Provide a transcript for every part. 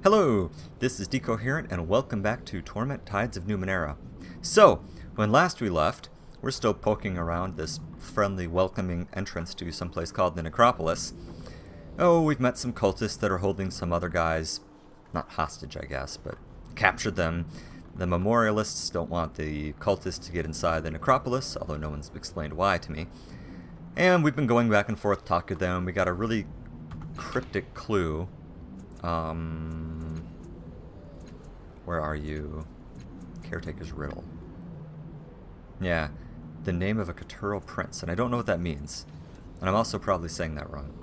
Hello, this is Decoherent and welcome back to Torment Tides of Numenera. So, when last we left, we're still poking around this friendly, welcoming entrance to some place called the Necropolis. Oh, we've met some cultists that are holding some other guys, not hostage I guess, but captured them. The memorialists don't want the cultists to get inside the Necropolis, although no one's explained why to me. And we've been going back and forth talking to them. We got a really cryptic clue. Where are you? Caretaker's Riddle. Yeah, the name of a Caturral Prince, and I don't know what that means. And I'm also probably saying that wrong.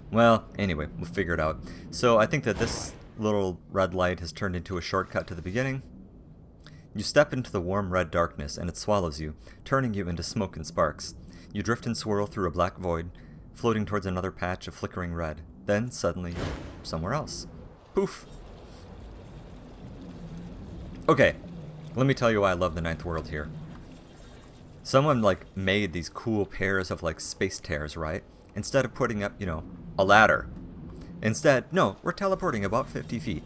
Well, anyway, we'll figure it out. So I think that this little red light has turned into a shortcut to the beginning. You step into the warm red darkness, and it swallows you, turning you into smoke and sparks. You drift and swirl through a black void, floating towards another patch of flickering red. Then, suddenly, you're somewhere else. Poof! Okay, let me tell you why I love the Ninth World here. Someone, made these cool pairs of, space tears, right? Instead of putting up, a ladder. Instead, no, we're teleporting about 50 feet.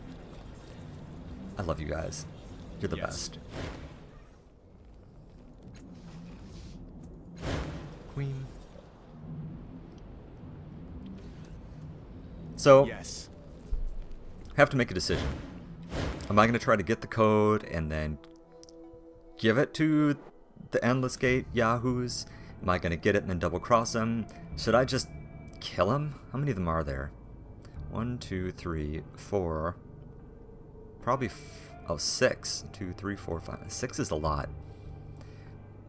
I love you guys. You're the best. Queen. So, yes. have to make a decision. Am I going to try to get the code and then give it to the Endless Gate yahoos? Am I going to get it and then double cross them? Should I just kill them? How many of them are there? 1, 2, 3, 4. Probably 6. 2, 3, 4, 5. 6 is a lot.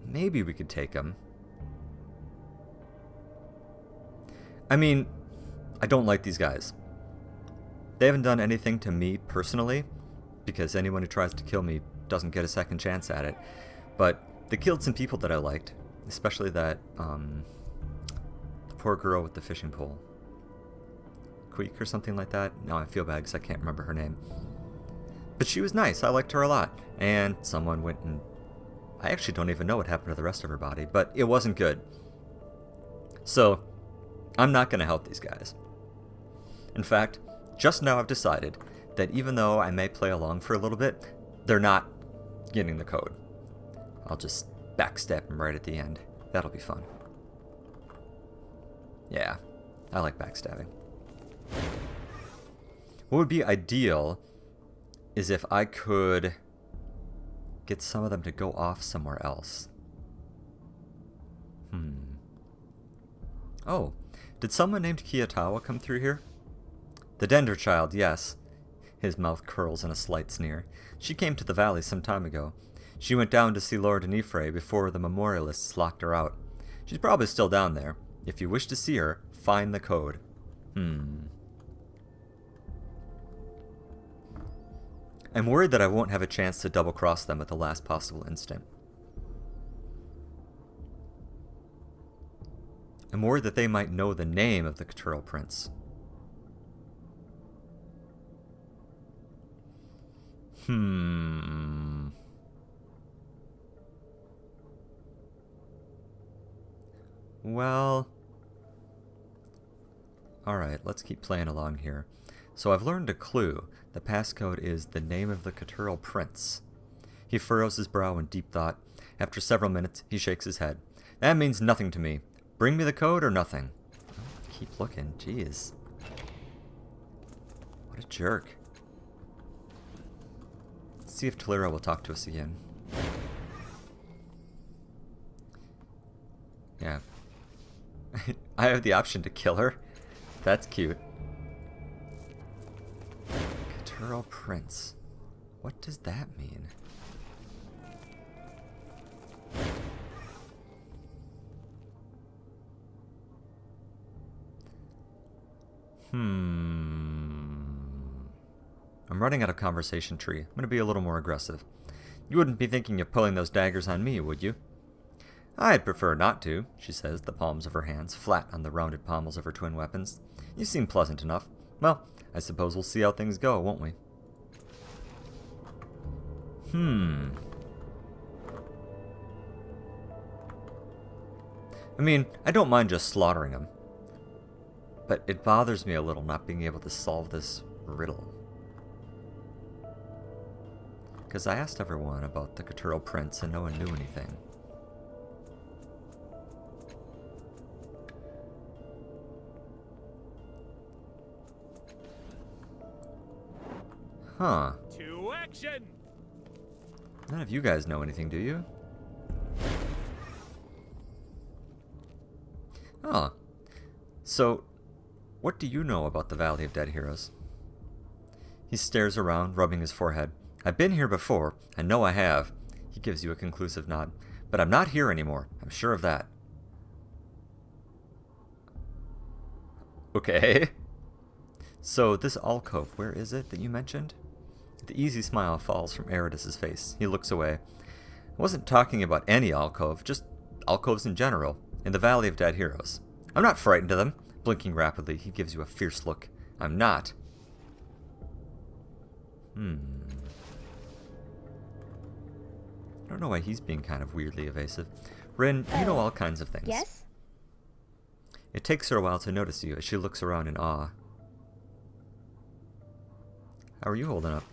Maybe we could take them. I mean, I don't like these guys. They haven't done anything to me personally, because anyone who tries to kill me doesn't get a second chance at it. But they killed some people that I liked, especially that, the poor girl with the fishing pole. Queek or something like that? Now I feel bad because I can't remember her name. But she was nice, I liked her a lot. And someone went and... I actually don't even know what happened to the rest of her body, but it wasn't good. So, I'm not going to help these guys. In fact, just now I've decided that even though I may play along for a little bit, they're not getting the code. I'll just backstab them right at the end. That'll be fun. Yeah, I like backstabbing. What would be ideal is if I could get some of them to go off somewhere else. Oh, did someone named Kiyatawa come through here? The Dendur Child, yes. His mouth curls in a slight sneer. She came to the valley some time ago. She went down to see Lord Anifre before the memorialists locked her out. She's probably still down there. If you wish to see her, find the code. I'm worried that I won't have a chance to double-cross them at the last possible instant. I'm worried that they might know the name of the Caturral Prince. Well... Alright, let's keep playing along here. So I've learned a clue. The passcode is the name of the Caturral Prince. He furrows his brow in deep thought. After several minutes, he shakes his head. That means nothing to me. Bring me the code or nothing. Keep looking, jeez. What a jerk. Let's see if Talira will talk to us again. Yeah. I have the option to kill her. That's cute. Caturral Prince. What does that mean? I'm running out of conversation tree. I'm going to be a little more aggressive. You wouldn't be thinking of pulling those daggers on me, would you? I'd prefer not to, she says, the palms of her hands flat on the rounded pommels of her twin weapons. You seem pleasant enough. Well, I suppose we'll see how things go, won't we? I mean, I don't mind just slaughtering them. But it bothers me a little not being able to solve this riddle. Because I asked everyone about the Cthulhu Prince and no one knew anything. Huh. To action! None of you guys know anything, do you? Oh. So, what do you know about the Valley of Dead Heroes? He stares around, rubbing his forehead. I've been here before. I know I have. He gives you a conclusive nod. But I'm not here anymore. I'm sure of that. Okay. So, this alcove, where is it that you mentioned? The easy smile falls from Eridus's face. He looks away. I wasn't talking about any alcove, just alcoves in general, in the Valley of Dead Heroes. I'm not frightened of them. Blinking rapidly, he gives you a fierce look. I'm not. I don't know why he's being kind of weirdly evasive. Bryn, you know all kinds of things. Yes? It takes her a while to notice you as she looks around in awe. How are you holding up?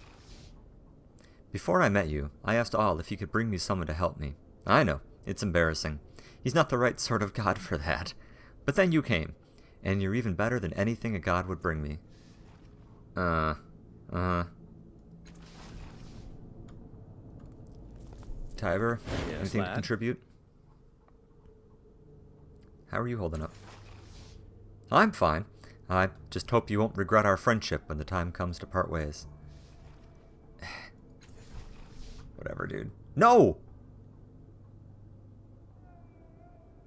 Before I met you, I asked All if he could bring me someone to help me. I know, it's embarrassing. He's not the right sort of god for that. But then you came, and you're even better than anything a god would bring me. Tiber, Yes, anything to lad? contribute? How are you holding up? I'm fine. I just hope you won't regret our friendship when the time comes to part ways. Whatever, dude. No!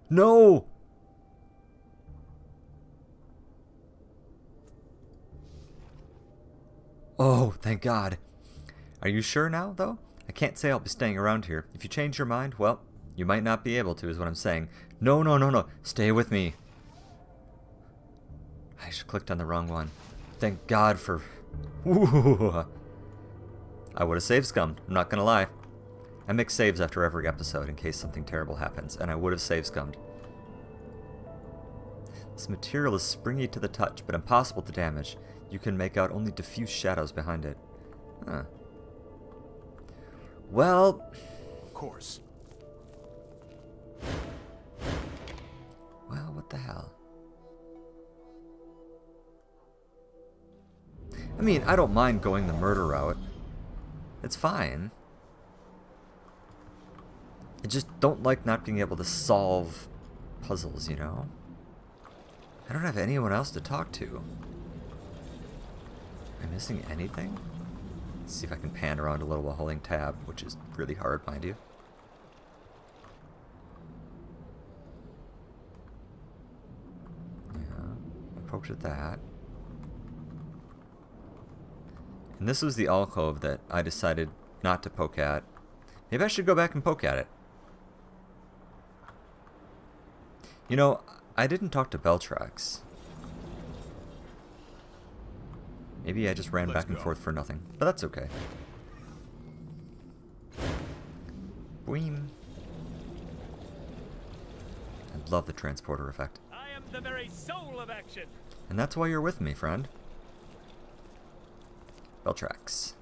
No! Oh, thank God. Are you sure now, though? I can't say I'll be staying around here. If you change your mind, well, you might not be able to, is what I'm saying. No, no, no, no. Stay with me. I just clicked on the wrong one. Thank God for... Ooh. I would have save scummed, I'm not gonna lie. I make saves after every episode in case something terrible happens, and I would have save scummed. This material is springy to the touch, but impossible to damage. You can make out only diffuse shadows behind it. Huh. Well... Of course. Well, what the hell? I mean, I don't mind going the murder route. It's fine. I just don't like not being able to solve puzzles, you know? I don't have anyone else to talk to. Am I missing anything? Let's see if I can pan around a little while holding tab, which is really hard, mind you. Yeah, I poked at that. And this was the alcove that I decided not to poke at. Maybe I should go back and poke at it. You know, I didn't talk to Beltrax. Maybe I just ran back and forth for nothing, but that's okay. Boing. I love the transporter effect. I am the very soul of action. And that's why you're with me, friend. Beltrax.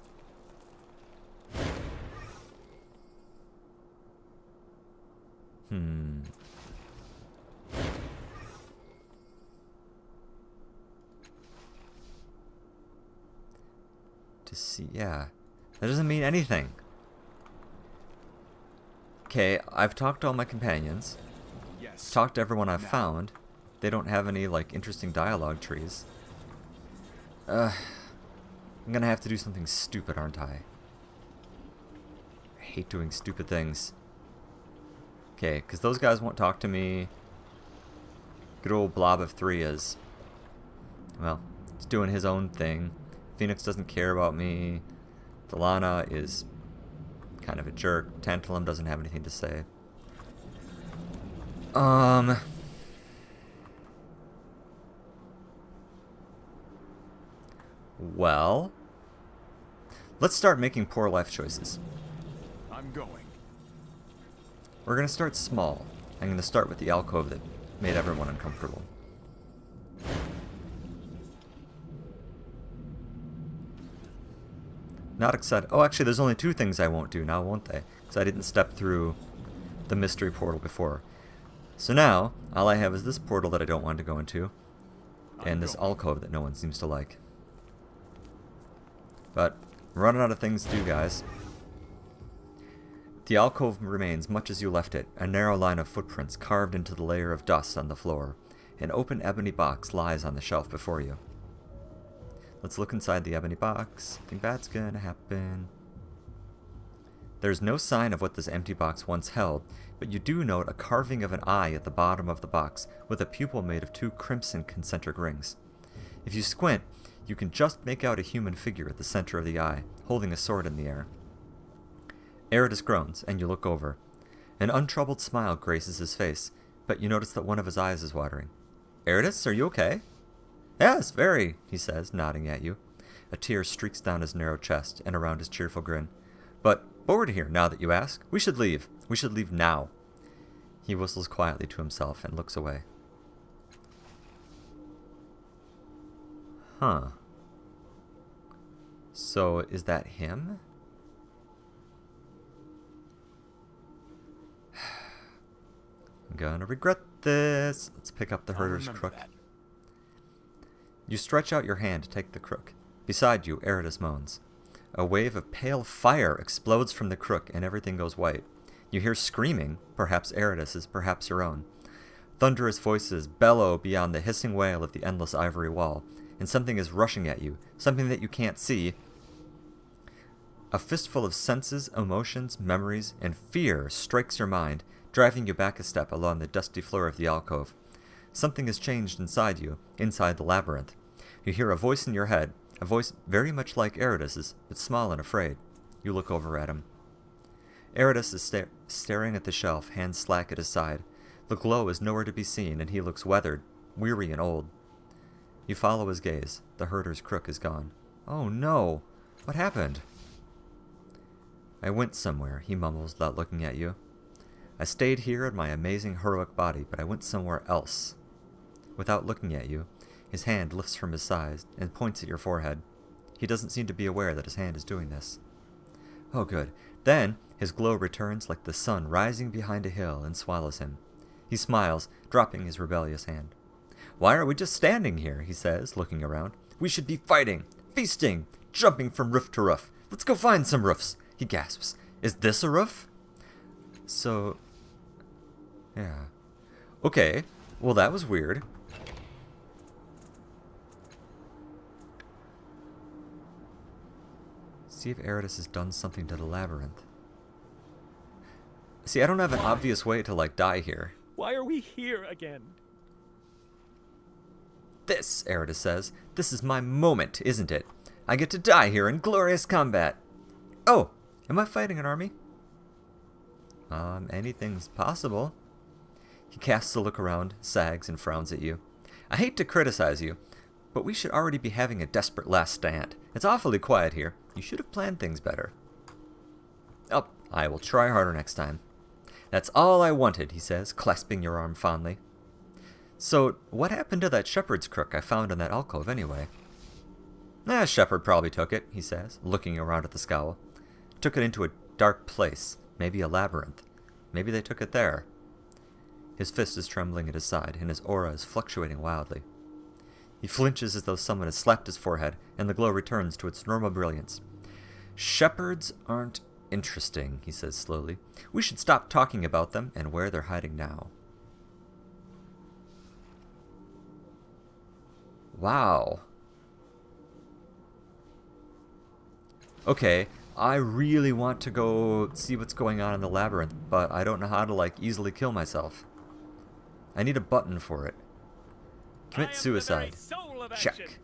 To see, yeah. That doesn't mean anything. Okay, I've talked to all my companions. Yes. Talked to everyone I've Now. found. They don't have any, like, interesting dialogue trees. I'm gonna have to do something stupid, aren't I? I hate doing stupid things. Okay, because those guys won't talk to me. Good old Blob of 3 is... well, he's doing his own thing. Phoenix doesn't care about me. Delana is kind of a jerk. Tantalum doesn't have anything to say. Well, let's start making poor life choices. I'm going. We're gonna start small. I'm gonna start with the alcove that made everyone uncomfortable. Not excited. Oh, actually, there's only two things I won't do now, won't they? Because I didn't step through the mystery portal before. So now, all I have is this portal that I don't want to go into, and this alcove that no one seems to like. But I'm running out of things to do, guys. The alcove remains much as you left it, a narrow line of footprints carved into the layer of dust on the floor. An open ebony box lies on the shelf before you. Let's look inside the ebony box. Nothing bad's gonna happen. There's no sign of what this empty box once held, but you do note a carving of an eye at the bottom of the box, with a pupil made of two crimson concentric rings. If you squint, you can just make out a human figure at the center of the eye, holding a sword in the air. Eridus groans, and you look over. An untroubled smile graces his face, but you notice that one of his eyes is watering. Eridus, are you okay? Yes, very, he says, nodding at you. A tear streaks down his narrow chest and around his cheerful grin. But bored here, now that you ask. We should leave. We should leave now. He whistles quietly to himself and looks away. Huh. So, is that him? I'm gonna regret this. Let's pick up the herder's crook. That. You stretch out your hand to take the crook. Beside you, Eridus moans. A wave of pale fire explodes from the crook, and everything goes white. You hear screaming, perhaps Eridus's, perhaps your own. Thunderous voices bellow beyond the hissing wail of the endless ivory wall, and something is rushing at you, something that you can't see. A fistful of senses, emotions, memories, and fear strikes your mind, driving you back a step along the dusty floor of the alcove. Something has changed inside you, inside the labyrinth. You hear a voice in your head, a voice very much like Eridus's, but small and afraid. You look over at him. Eridus is staring at the shelf, hands slack at his side. The glow is nowhere to be seen, and he looks weathered, weary and old. You follow his gaze. The herder's crook is gone. Oh no! What happened? I went somewhere, he mumbles without looking at you. I stayed here in my amazing heroic body, but I went somewhere else. Without looking at you, his hand lifts from his side and points at your forehead. He doesn't seem to be aware that his hand is doing this. Oh, good. Then his glow returns like the sun rising behind a hill and swallows him. He smiles, dropping his rebellious hand. Why are we just standing here, he says, looking around. We should be fighting, feasting, jumping from roof to roof. Let's go find some roofs, he gasps. Is this a roof? So, yeah. Okay, well that was weird. See if Eridus has done something to the labyrinth. See, I don't have an obvious way to, like, die here. Why are we here again? This, Eridus says, this is my moment, isn't it? I get to die here in glorious combat. Oh, am I fighting an army? Anything's possible. He casts a look around, sags, and frowns at you. I hate to criticize you, but we should already be having a desperate last stand. It's awfully quiet here. You should have planned things better. Oh, I will try harder next time. That's all I wanted, he says, clasping your arm fondly. So, what happened to that shepherd's crook I found in that alcove anyway? Shepherd probably took it, he says, looking around at the scowl. Took it into a dark place, maybe a labyrinth. Maybe they took it there. His fist is trembling at his side, and his aura is fluctuating wildly. He flinches as though someone has slapped his forehead, and the glow returns to its normal brilliance. Shepherds aren't interesting, he says slowly. We should stop talking about them and where they're hiding now. Wow. Okay, I really want to go see what's going on in the labyrinth, but I don't know how to, like, easily kill myself. I need a button for it. Commit suicide. Check.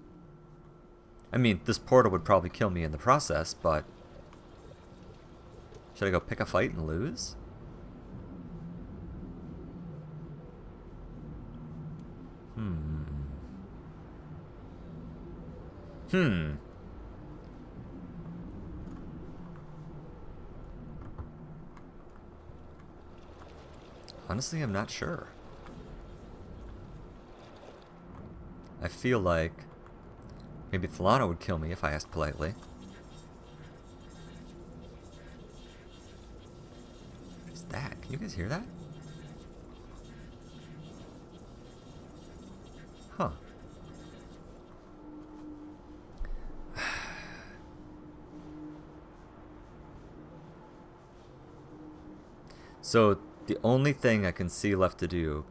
I mean, this portal would probably kill me in the process, but... Should I go pick a fight and lose? Honestly, I'm not sure. I feel like maybe Thalana would kill me if I asked politely. You guys hear that? Huh. So, the only thing I can see left to do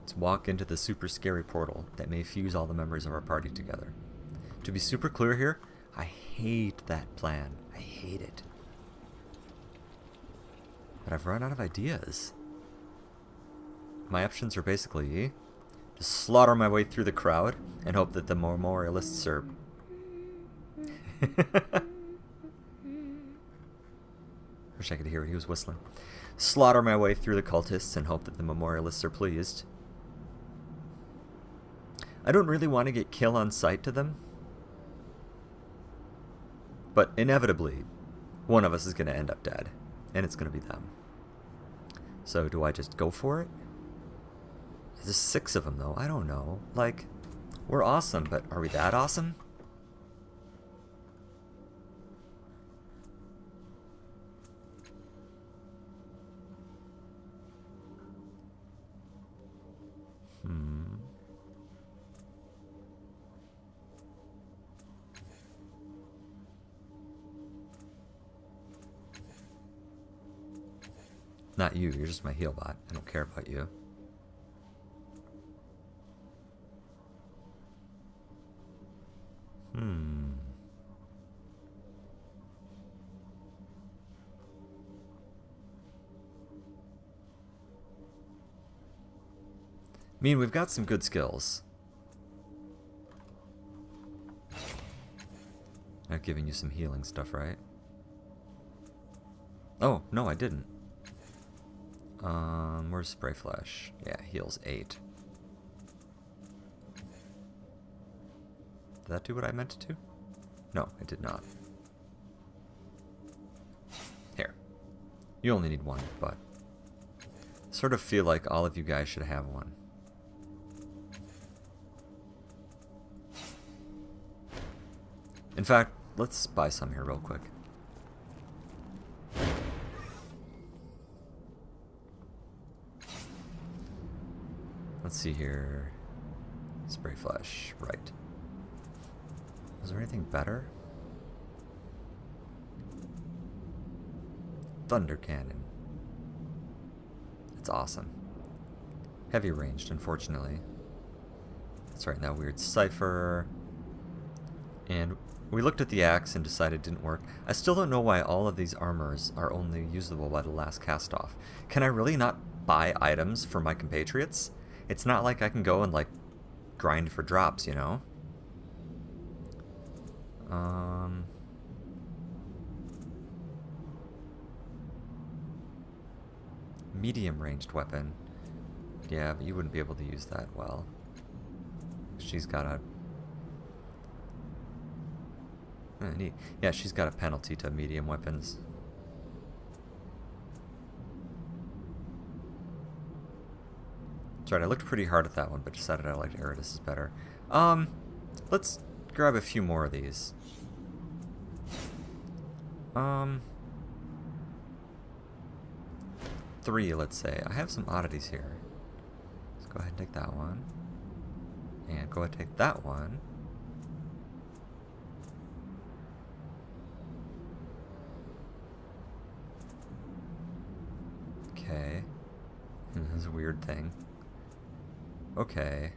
is walk into the super scary portal that may fuse all the members of our party together. To be super clear here, I hate that plan. I hate it. But I've run out of ideas. My options are basically to slaughter my way through the crowd and hope that the memorialists are... Wish I could hear what he was whistling. Slaughter my way through the cultists and hope that the memorialists are pleased. I don't really want to get kill on sight to them. But inevitably, one of us is going to end up dead. And it's going to be them. So do I just go for it? There's 6 of them though. I don't know. Like, we're awesome, but are we that awesome? Not you, you're just my heal bot. I don't care about you. I mean, we've got some good skills. I've given you some healing stuff, right? Oh, no, I didn't. Where's Spray Flash? Yeah, heals 8. Did that do what I meant it to? No, it did not. Here. You only need 1, but I sort of feel like all of you guys should have 1. In fact, let's buy some here real quick. Let's see here. Spray Flash, right. Is there anything better? Thunder Cannon. It's awesome. Heavy ranged, unfortunately. That's right, that weird cipher. And we looked at the axe and decided it didn't work. I still don't know why all of these armors are only usable by the last cast off. Can I really not buy items for my compatriots? It's not like I can go and, like, grind for drops, you know? Medium ranged weapon. Yeah, but you wouldn't be able to use that well. She's got a... neat. Yeah, she's got a penalty to medium weapons. That's right, I looked pretty hard at that one, but decided I liked Eridus better. Let's grab a few more of these. 3, let's say. I have some oddities here. Let's go ahead and take that one. And go ahead and take that one. Okay. This is a weird thing. Okay.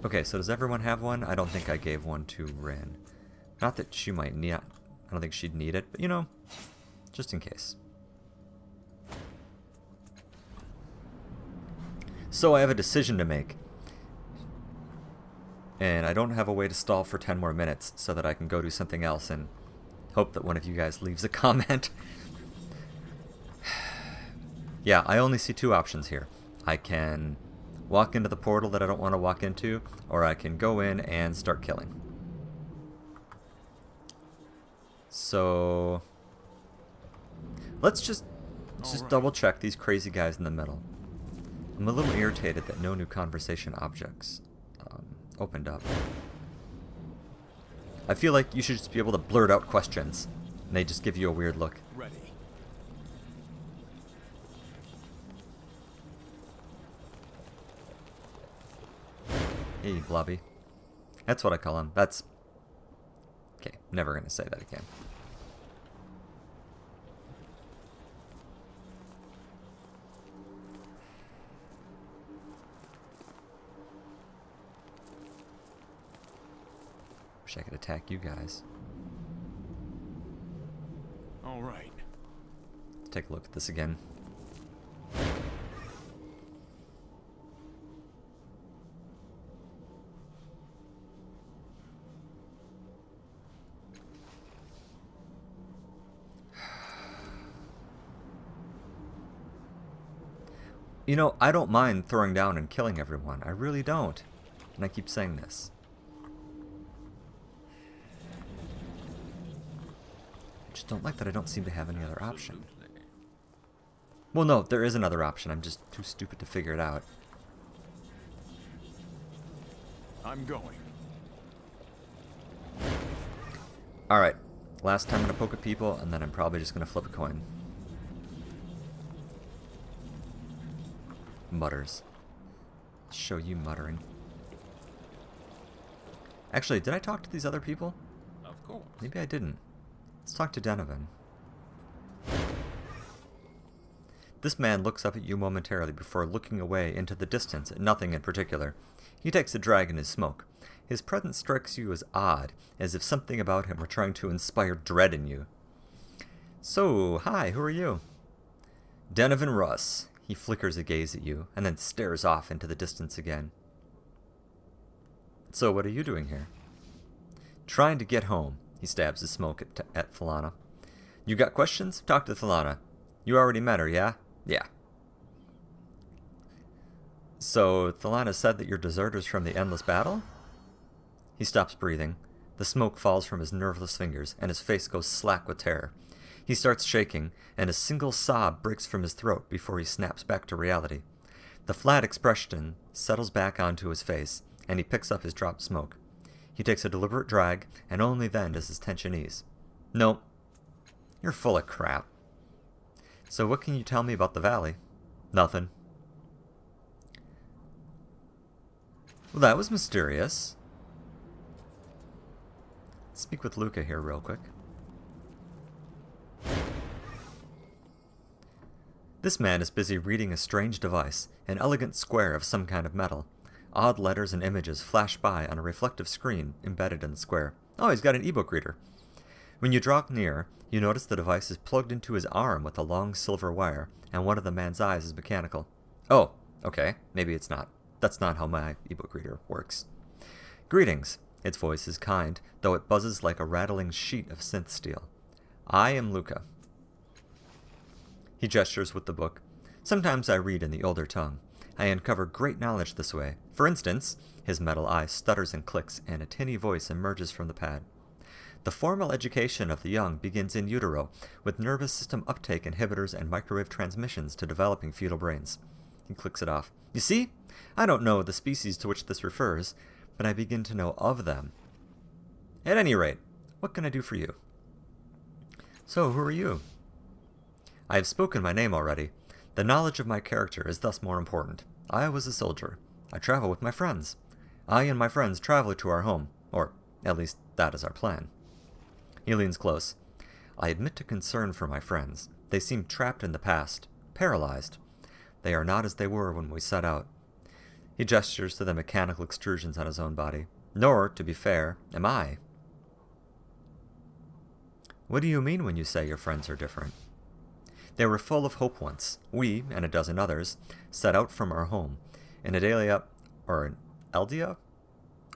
Okay, so does everyone have one? I don't think I gave one to Bryn. Not that she might need... I don't think she'd need it, but you know, just in case. So I have a decision to make. And I don't have a way to stall for 10 more minutes so that I can go do something else and hope that one of you guys leaves a comment. Yeah, I only see 2 options here. I can walk into the portal that I don't want to walk into, or I can go in and start killing. So let's just double check these crazy guys in the middle. I'm a little irritated that no new conversation objects opened up. I feel like you should just be able to blurt out questions, and they just give you a weird look. Right. Hey, Blobby. That's what I call him. That's... Okay, never gonna say that again. Wish I could attack you guys. All right. Let's take a look at this again. You know, I don't mind throwing down and killing everyone. I really don't. And I keep saying this. I just don't like that I don't seem to have any other option. Well, no, there is another option. I'm just too stupid to figure it out. I'm going. Alright. Last time I'm going to poke at people, and then I'm probably just going to flip a coin. Mutters. Show you muttering. Actually, did I talk to these other people? Of course. Maybe I didn't. Let's talk to Donovan. This man looks up at you momentarily before looking away into the distance at nothing in particular. He takes a drag in his smoke. His presence strikes you as odd, as if something about him were trying to inspire dread in you. So, hi, who are you? Donovan Russ. He flickers a gaze at you, and then stares off into the distance again. So what are you doing here? Trying to get home. He stabs his smoke at Thalana. You got questions? Talk to Thalana. You already met her, yeah? Yeah. So Thalana said that you're deserters from the endless battle? He stops breathing. The smoke falls from his nerveless fingers, and his face goes slack with terror. He starts shaking, and a single sob breaks from his throat before he snaps back to reality. The flat expression settles back onto his face, and he picks up his dropped smoke. He takes a deliberate drag, and only then does his tension ease. Nope. You're full of crap. So what can you tell me about the valley? Nothing. Well, that was mysterious. Speak with Luca here real quick. This man is busy reading a strange device, an elegant square of some kind of metal. Odd letters and images flash by on a reflective screen embedded in the square. Oh, he's got an ebook reader. When you draw near, you notice the device is plugged into his arm with a long silver wire, and one of the man's eyes is mechanical. Oh, okay, maybe it's not. That's not how my ebook reader works. Greetings. Its voice is kind, though it buzzes like a rattling sheet of synth steel. I am Luca. He gestures with the book. Sometimes I read in the older tongue. I uncover great knowledge this way. For instance, his metal eye stutters and clicks, and a tinny voice emerges from the pad. The formal education of the young begins in utero, with nervous system uptake inhibitors and microwave transmissions to developing fetal brains. He clicks it off. You see? I don't know the species to which this refers, but I begin to know of them. At any rate, what can I do for you? So, who are you? I have spoken my name already. The knowledge of my character is thus more important. I was a soldier. I travel with my friends. I and my friends travel to our home, or at least that is our plan. He leans close. I admit to concern for my friends. They seem trapped in the past, paralyzed. They are not as they were when we set out. He gestures to the mechanical extrusions on his own body. Nor, to be fair, am I. What do you mean when you say your friends are different? They were full of hope once. We, and a dozen others, set out from our home, in Eldia,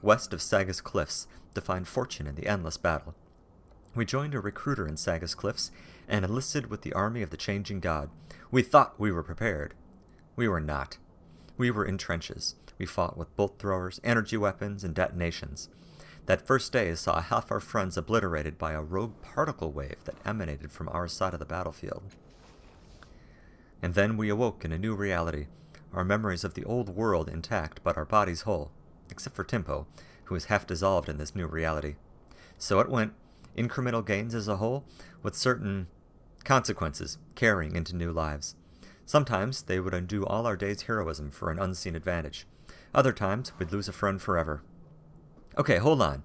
west of Sagas Cliffs, to find fortune in the endless battle. We joined a recruiter in Sagas Cliffs, and enlisted with the army of the changing god. We thought we were prepared. We were not. We were in trenches. We fought with bolt throwers, energy weapons, and detonations. That first day saw half our friends obliterated by a rogue particle wave that emanated from our side of the battlefield. And then we awoke in a new reality, our memories of the old world intact but our bodies whole, except for Timpo, who is half dissolved in this new reality. So it went, incremental gains as a whole, with certain consequences carrying into new lives. Sometimes they would undo all our day's heroism for an unseen advantage. Other times, we'd lose a friend forever. Okay, hold on.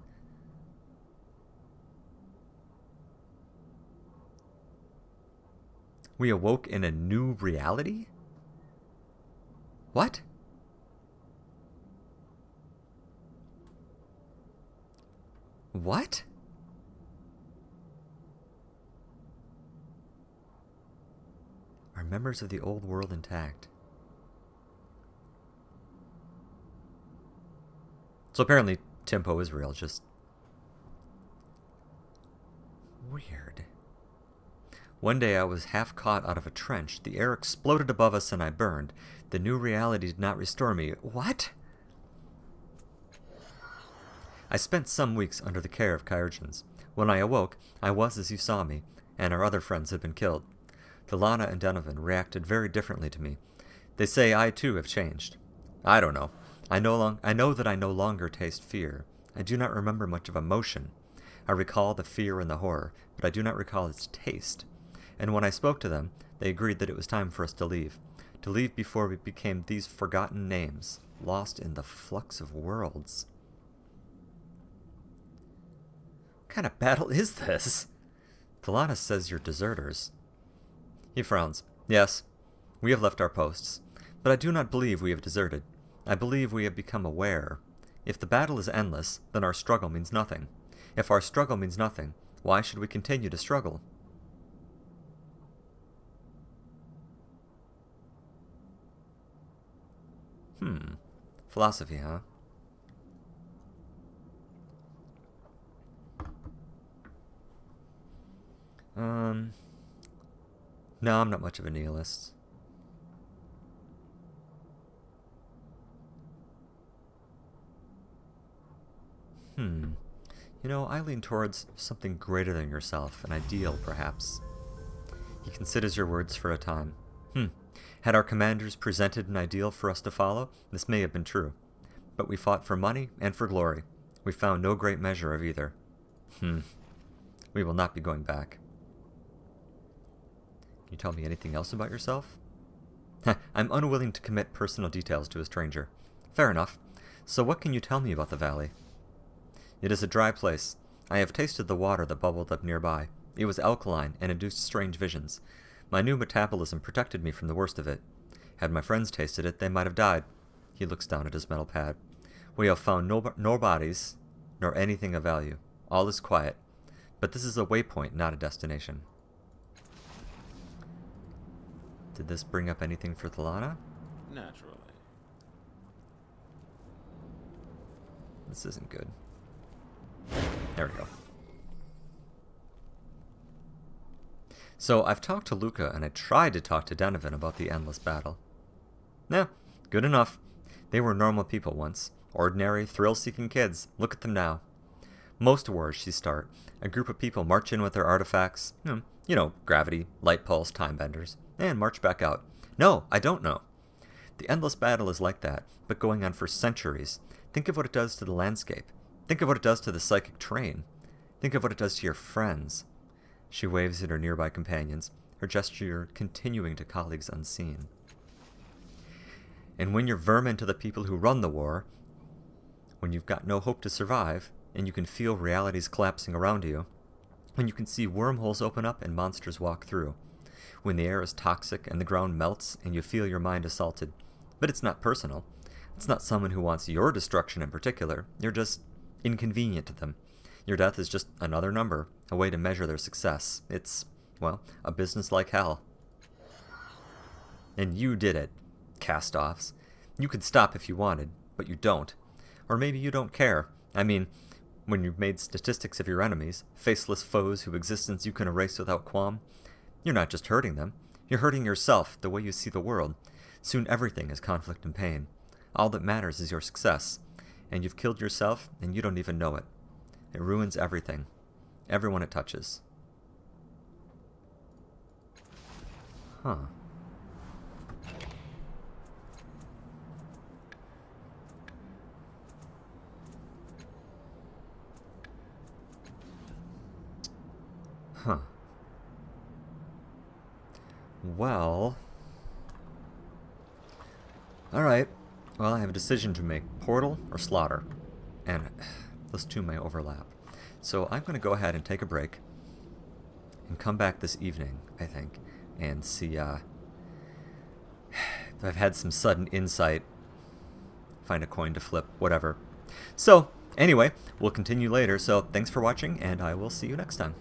We awoke in a new reality? What? What? Are members of the old world intact? So apparently Tempo is real, just weird. One day I was half caught out of a trench. The air exploded above us and I burned. The new reality did not restore me. What? I spent some weeks under the care of Kyrgians. When I awoke, I was as you saw me, and our other friends had been killed. Talana and Donovan reacted very differently to me. They say I too have changed. I don't know. I know that I no longer taste fear. I do not remember much of emotion. I recall the fear and the horror, but I do not recall its taste. And when I spoke to them, they agreed that it was time for us to leave before we became these forgotten names, lost in the flux of worlds. What kind of battle is this? Talana says you're deserters. He frowns. Yes, we have left our posts, but I do not believe we have deserted. I believe we have become aware. If the battle is endless, then our struggle means nothing. If our struggle means nothing, why should we continue to struggle? Philosophy, huh? No, I'm not much of a nihilist. You know, I lean towards something greater than yourself, an ideal, perhaps. He considers your words for a time. Had our commanders presented an ideal for us to follow, this may have been true. But we fought for money and for glory. We found no great measure of either. We will not be going back. Can you tell me anything else about yourself? I'm unwilling to commit personal details to a stranger. Fair enough. So what can you tell me about the valley? It is a dry place. I have tasted the water that bubbled up nearby. It was alkaline and induced strange visions. My new metabolism protected me from the worst of it. Had my friends tasted it, they might have died. He looks down at his metal pad. We have found no bodies, nor anything of value. All is quiet. But this is a waypoint, not a destination. Did this bring up anything for Talana? Naturally. This isn't good. There we go. So I've talked to Luca, and I tried to talk to Donovan about the endless battle. Good enough. They were normal people once. Ordinary, thrill-seeking kids. Look at them now. Most wars, she start. A group of people march in with their artifacts. You know, gravity, light pulse, time benders. And march back out. No, I don't know. The endless battle is like that, but going on for centuries. Think of what it does to the landscape. Think of what it does to the psychic terrain. Think of what it does to your friends. She waves at her nearby companions, her gesture continuing to colleagues unseen. And when you're vermin to the people who run the war, when you've got no hope to survive, and you can feel realities collapsing around you, when you can see wormholes open up and monsters walk through, when the air is toxic and the ground melts and you feel your mind assaulted. But it's not personal. It's not someone who wants your destruction in particular. You're just inconvenient to them. Your death is just another number, a way to measure their success. It's, well, a business like hell. And you did it, cast-offs. You could stop if you wanted, but you don't. Or maybe you don't care. I mean, when you've made statistics of your enemies, faceless foes whose existence you can erase without qualm, you're not just hurting them. You're hurting yourself, the way you see the world. Soon everything is conflict and pain. All that matters is your success. And you've killed yourself, and you don't even know it. It ruins everything. Everyone it touches. Huh. Huh. Well... Alright. Well, I have a decision to make. Portal or Slaughter. And those two may overlap. So I'm going to go ahead and take a break. And come back this evening, I think. And see if I've had some sudden insight. Find a coin to flip, whatever. So, anyway, we'll continue later. So thanks for watching, and I will see you next time.